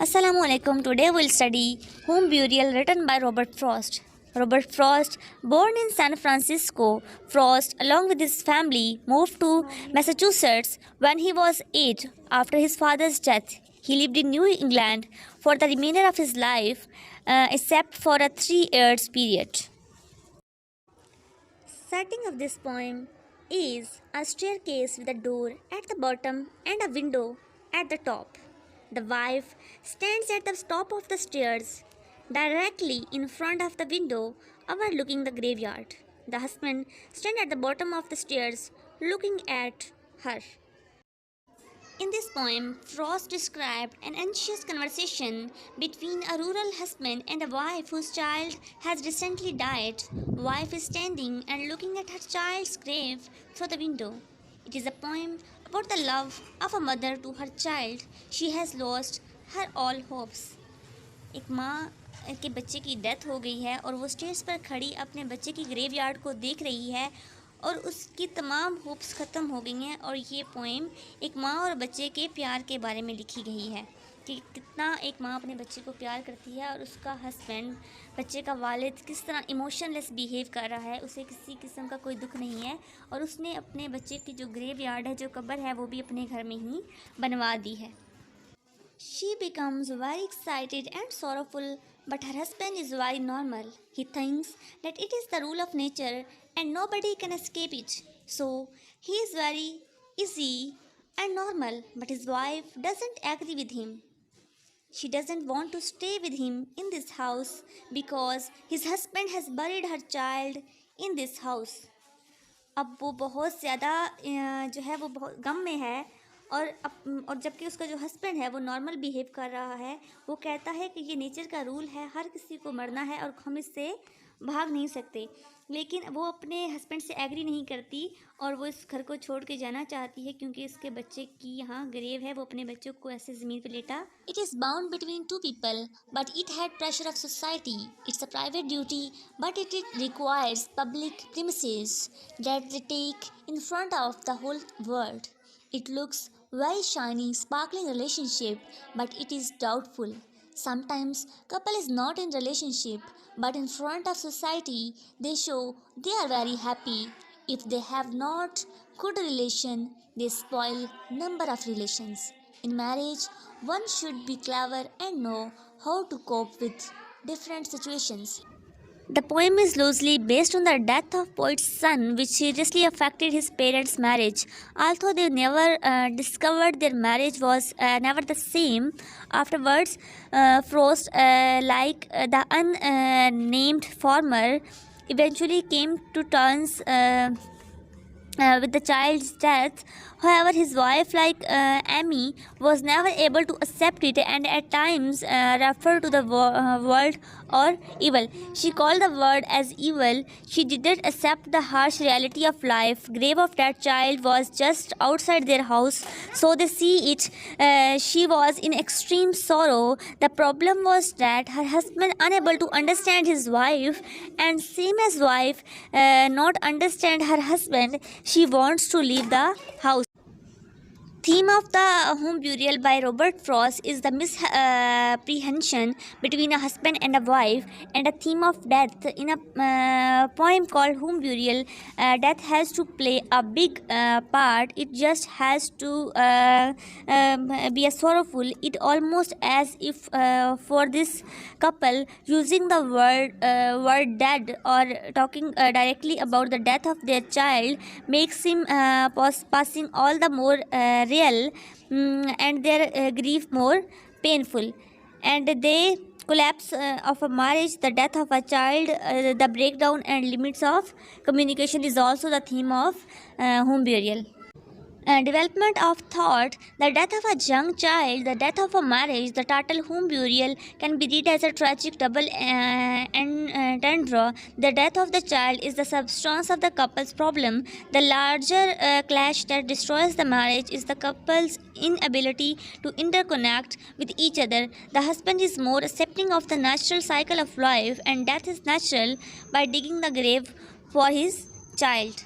Assalamualaikum. Today we'll study Home Burial written by Robert Frost. Robert Frost, born in San Francisco, Frost, along with his family, moved to Massachusetts when he was 8 after his father's death. He lived in New England for the remainder of his life, except for a 3 year period. Setting of this poem is a staircase with a door at the bottom and a window at the top. The wife stands at the top of the stairs, directly in front of the window, overlooking the graveyard. The husband stands at the bottom of the stairs, looking at her. In this poem, Frost described an anxious conversation between a rural husband and a wife whose child has recently died. Wife is standing and looking at her child's grave through the window. It is a poem about the love of a mother to her child. She has lost her all hopes. एक माँ के बच्चे की death हो गई है और वो स्टेज पर खड़ी अपने बच्चे की ग्रेवयार्ड को देख रही है और उसकी तमाम होप्स ख़त्म हो गई हैं। और ये पोएम एक माँ और बच्चे के प्यार के बारे में लिखी गई है कि कितना एक माँ अपने बच्चे को प्यार करती है और उसका हस्बैंड, बच्चे का वालिद किस तरह इमोशनलेस बिहेव कर रहा है, उसे किसी किस्म का कोई दुख नहीं है और उसने अपने बच्चे की जो ग्रेवयार्ड है, जो कब्र है, वो भी अपने घर में ही बनवा दी है। She becomes very excited and sorrowful, but her husband is very normal. He thinks that it is the rule of nature and nobody can escape it. So he is very easy and normal, but his wife doesn't agree with him. She doesn't want to stay with him in this house because his husband has buried her child in this house. अब वो बहुत ज़्यादा जो है वो बहुत गम में है और जबकि उसका जो हस्बैंड है वो नॉर्मल बिहेव कर रहा है। वो कहता है कि ये नेचर का रूल है, हर किसी को मरना है और हम इससे भाग नहीं सकते, लेकिन वो अपने हस्बैंड से एग्री नहीं करती और वो इस घर को छोड़ के जाना चाहती है क्योंकि इसके बच्चे की यहाँ ग्रेव है, वो अपने बच्चों को ऐसे ज़मीन पे लेटा। It is bound between two people but it had pressure of society. It's a private duty but it requires public premises that they take in front of the whole world. It looks very shiny, sparkling relationship, but it is doubtful. Sometimes couple is not in relationship, but in front of society they show they are very happy. If they have not good relation, they spoil number of relations. In marriage, one should be clever and know how to cope with different situations. The poem is loosely based on the death of poet's son, which seriously affected his parents' marriage. Although they never discovered their marriage was never the same, afterwards, Frost, like the unnamed farmer, eventually came to terms with the child's death. However, his wife, like Amy, was never able to accept it and at times referred to the world or evil. She called the world as evil. She didn't accept the harsh reality of life. Grave of that child was just outside their house, so they see it. She was in extreme sorrow. The problem was that her husband, unable to understand his wife, and same as wife, not understand her husband, she wants to leave the house. Theme of the Home Burial by Robert Frost is the misapprehension between a husband and a wife, and a theme of death. In a poem called Home Burial, death has to play a big part. It just has to be a sorrowful. It almost as if for this couple, using the word dead or talking directly about the death of their child makes him passing all the more real and their grief more painful. And they collapse of a marriage, the death of a child, the breakdown and limits of communication is also the theme of Home Burial. Development of thought, the death of a young child, the death of a marriage, the title Home Burial can be read as a tragic double entendre. The death of the child is the substance of the couple's problem. The larger clash that destroys the marriage is the couple's inability to interconnect with each other. The husband is more accepting of the natural cycle of life, and death is natural by digging the grave for his child.